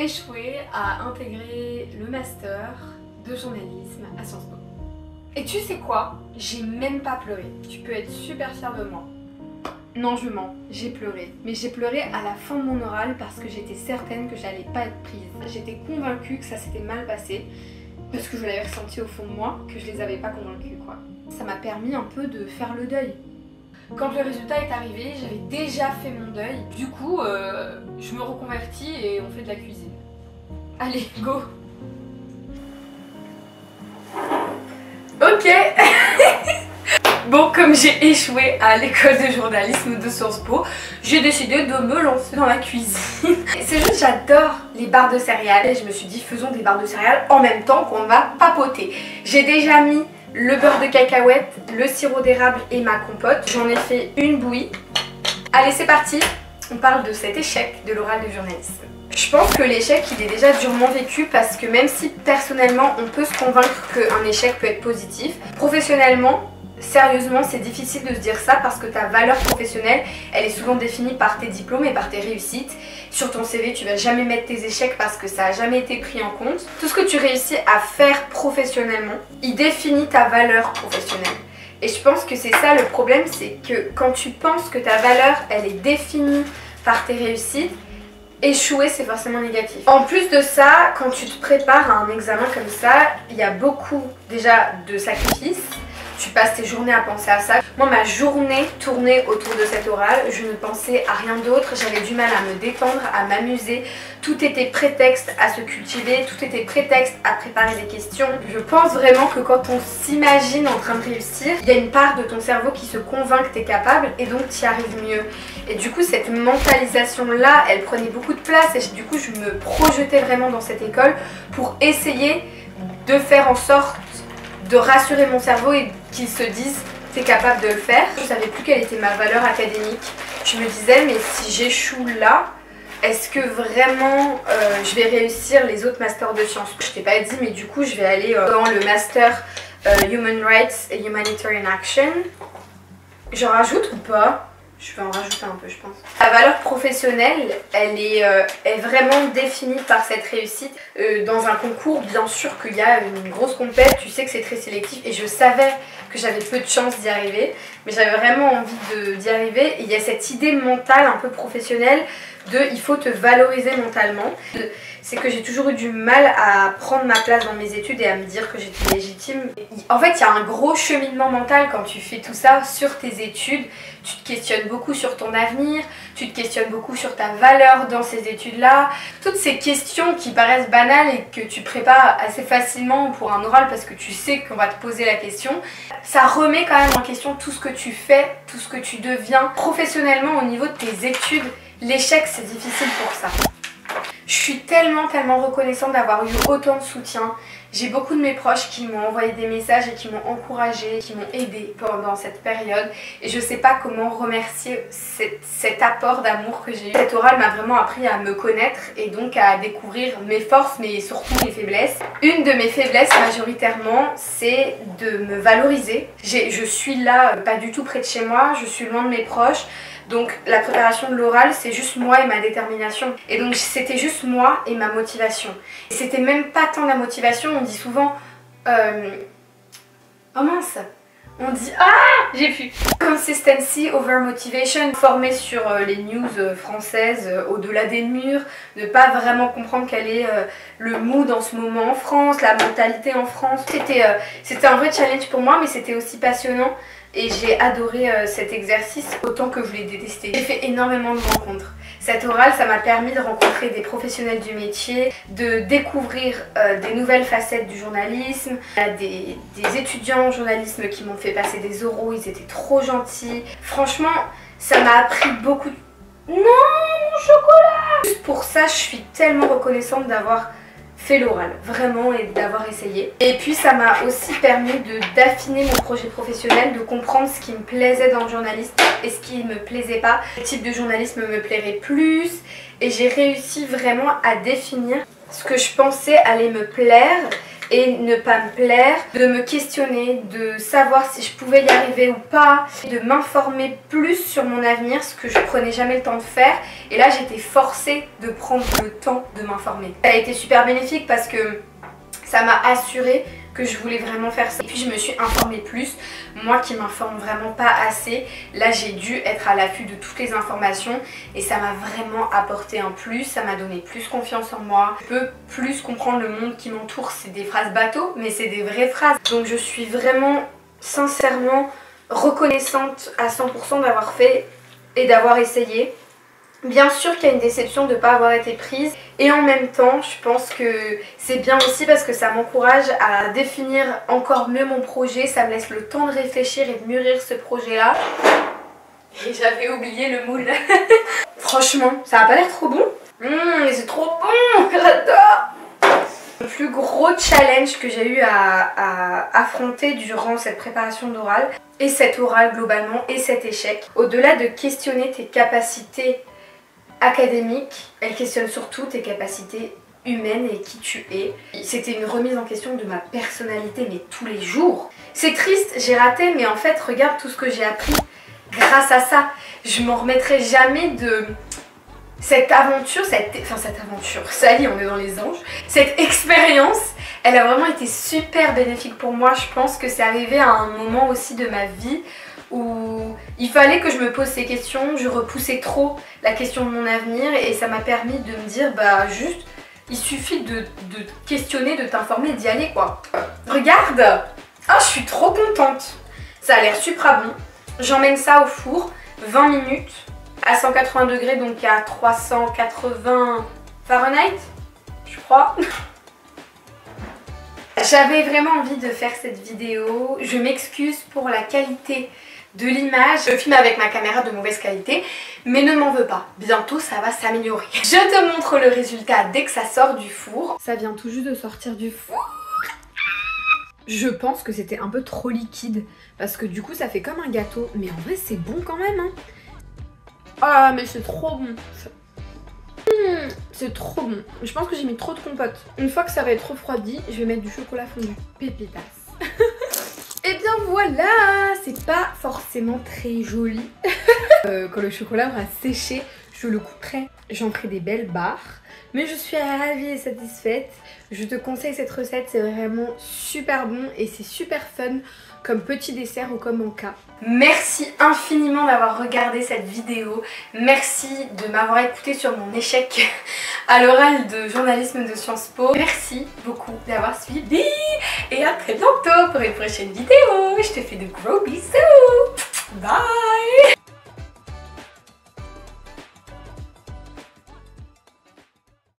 échoué à intégrer le master de journalisme à Sciences Po. Et tu sais quoi? J'ai même pas pleuré. Tu peux être super fière de moi. Non, je mens, j'ai pleuré. Mais j'ai pleuré à la fin de mon oral parce que j'étais certaine que j'allais pas être prise. J'étais convaincue que ça s'était mal passé parce que je l'avais ressenti au fond de moi, que je les avais pas convaincus quoi. Ça m'a permis un peu de faire le deuil. Quand le résultat est arrivé, j'avais déjà fait mon deuil. Du coup, je me reconvertis et on fait de la cuisine. Allez, go! Ok. Bon, comme j'ai échoué à l'école de journalisme de Sciences Po, j'ai décidé de me lancer dans la cuisine. C'est juste, j'adore les barres de céréales. Et je me suis dit, faisons des barres de céréales en même temps qu'on va papoter. J'ai déjà mis le beurre de cacahuète, le sirop d'érable et ma compote. J'en ai fait une bouillie. Allez, c'est parti. On parle de cet échec de l'oral de journalisme. Je pense que l'échec, il est déjà durement vécu parce que même si personnellement, on peut se convaincre qu'un échec peut être positif, professionnellement, sérieusement, c'est difficile de se dire ça parce que ta valeur professionnelle, elle est souvent définie par tes diplômes et par tes réussites. Sur ton CV, tu vas jamais mettre tes échecs parce que ça a jamais été pris en compte. Tout ce que tu réussis à faire professionnellement, il définit ta valeur professionnelle. Et je pense que c'est ça le problème, c'est que quand tu penses que ta valeur, elle est définie par tes réussites, échouer, c'est forcément négatif. En plus de ça, quand tu te prépares à un examen comme ça, il y a beaucoup déjà de sacrifices. Tu passes tes journées à penser à ça. Moi, ma journée tournait autour de cet oral. Je ne pensais à rien d'autre. J'avais du mal à me détendre, à m'amuser. Tout était prétexte à se cultiver. Tout était prétexte à préparer des questions. Je pense vraiment que quand on s'imagine en train de réussir, il y a une part de ton cerveau qui se convainc que tu es capable et donc tu y arrives mieux. Et du coup, cette mentalisation-là, elle prenait beaucoup de place et du coup, je me projetais vraiment dans cette école pour essayer de faire en sorte de rassurer mon cerveau et qu'il se dise t'es capable de le faire. Je savais plus quelle était ma valeur académique. Je me disais mais si j'échoue là, est-ce que vraiment je vais réussir les autres masters de sciences? Je t'ai pas dit mais du coup je vais aller dans le master Human Rights et Humanitarian Action. J'en rajoute ou pas? Je vais en rajouter un peu je pense. La valeur professionnelle, elle est vraiment définie par cette réussite. Dans un concours, bien sûr qu'il y a une grosse compète, tu sais que c'est très sélectif et je savais que j'avais peu de chance d'y arriver. Mais j'avais vraiment envie d'y arriver et il y a cette idée mentale un peu professionnelle de il faut te valoriser mentalement. C'est que j'ai toujours eu du mal à prendre ma place dans mes études et à me dire que j'étais légitime. En fait, il y a un gros cheminement mental quand tu fais tout ça sur tes études. Tu te questionnes beaucoup sur ton avenir, tu te questionnes beaucoup sur ta valeur dans ces études-là. Toutes ces questions qui paraissent banales et que tu prépares assez facilement pour un oral parce que tu sais qu'on va te poser la question, ça remet quand même en question tout ce que tu fais, tout ce que tu deviens professionnellement au niveau de tes études. L'échec, c'est difficile pour ça. Je suis tellement reconnaissante d'avoir eu autant de soutien. J'ai beaucoup de mes proches qui m'ont envoyé des messages et qui m'ont encouragée, qui m'ont aidée pendant cette période. Et je sais pas comment remercier cet apport d'amour que j'ai eu. Cet oral m'a vraiment appris à me connaître et donc à découvrir mes forces mais surtout mes faiblesses. Une de mes faiblesses majoritairement, c'est de me valoriser. Je suis là, pas du tout près de chez moi, je suis loin de mes proches. Donc la préparation de l'oral, c'est juste moi et ma détermination. Et donc c'était juste moi et ma motivation. Et c'était même pas tant la motivation, on dit souvent... Oh mince! On dit... Ah! J'ai pu! Consistency over motivation. Formée sur les news françaises au-delà des murs, ne pas vraiment comprendre quel est le mood en ce moment en France, la mentalité en France. C'était un vrai challenge pour moi, mais c'était aussi passionnant. Et j'ai adoré cet exercice autant que je l'ai détesté. J'ai fait énormément de rencontres. Cet oral, ça m'a permis de rencontrer des professionnels du métier, de découvrir des nouvelles facettes du journalisme. Il y a des étudiants en journalisme qui m'ont fait passer des oraux, ils étaient trop gentils. Franchement, ça m'a appris beaucoup de... Non, mon chocolat! Juste pour ça, je suis tellement reconnaissante d'avoir fait l'oral, vraiment, et d'avoir essayé. Et puis ça m'a aussi permis d'affiner mon projet professionnel, de comprendre ce qui me plaisait dans le journalisme et ce qui me plaisait pas. Quel type de journalisme me plairait plus. Et j'ai réussi vraiment à définir ce que je pensais allait me plaire et ne pas me plaire, de me questionner, de savoir si je pouvais y arriver ou pas, de m'informer plus sur mon avenir, ce que je prenais jamais le temps de faire. Et là j'étais forcée de prendre le temps de m'informer. Ça a été super bénéfique parce que ça m'a assuré que je voulais vraiment faire ça. Et puis je me suis informée plus, moi qui m'informe vraiment pas assez, là j'ai dû être à l'affût de toutes les informations et ça m'a vraiment apporté un plus, ça m'a donné plus confiance en moi. Je peux plus comprendre le monde qui m'entoure, c'est des phrases bateau mais c'est des vraies phrases. Donc je suis vraiment sincèrement reconnaissante à 100% d'avoir fait et d'avoir essayé. Bien sûr qu'il y a une déception de ne pas avoir été prise et en même temps je pense que c'est bien aussi parce que ça m'encourage à définir encore mieux mon projet, ça me laisse le temps de réfléchir et de mûrir ce projet là. Et j'avais oublié le moule. Franchement ça a pas l'air trop bon. Mais c'est trop bon, j'adore. Le plus gros challenge que j'ai eu à affronter durant cette préparation d'oral et cet oral globalement et cet échec, au-delà de questionner tes capacités académique, elle questionne surtout tes capacités humaines et qui tu es. C'était une remise en question de ma personnalité mais tous les jours. C'est triste, j'ai raté mais en fait regarde tout ce que j'ai appris grâce à ça. Je m'en remettrai jamais de cette aventure, cette aventure, ça y est on est dans les anges. Cette expérience, elle a vraiment été super bénéfique pour moi. Je pense que c'est arrivé à un moment aussi de ma vie où il fallait que je me pose ces questions, je repoussais trop la question de mon avenir et ça m'a permis de me dire bah juste il suffit de questionner, de t'informer, d'y aller quoi. Regarde, ah je suis trop contente, ça a l'air super bon. J'emmène ça au four 20 minutes à 180 degrés donc à 380 Fahrenheit je crois. J'avais vraiment envie de faire cette vidéo, je m'excuse pour la qualité de l'image. Je filme avec ma caméra de mauvaise qualité, mais ne m'en veux pas. Bientôt ça va s'améliorer. Je te montre le résultat dès que ça sort du four. Ça vient tout juste de sortir du four. Je pense que c'était un peu trop liquide parce que du coup ça fait comme un gâteau. Mais en vrai c'est bon quand même hein. Ah mais c'est trop bon. C'est trop bon. Je pense que j'ai mis trop de compote. Une fois que ça va être refroidi, je vais mettre du chocolat fondu. Pépitas. Et bien voilà, c'est pas forcément très joli. Quand le chocolat aura séché, je le couperai. J'en ferai des belles barres. Mais je suis ravie et satisfaite. Je te conseille cette recette, c'est vraiment super bon et c'est super fun comme petit dessert ou comme encas. Merci infiniment d'avoir regardé cette vidéo. Merci de m'avoir écouté sur mon échec à l'oral de journalisme de Sciences Po. Merci beaucoup d'avoir suivi et à très bientôt pour une prochaine vidéo. Je te fais de gros bisous. Bye.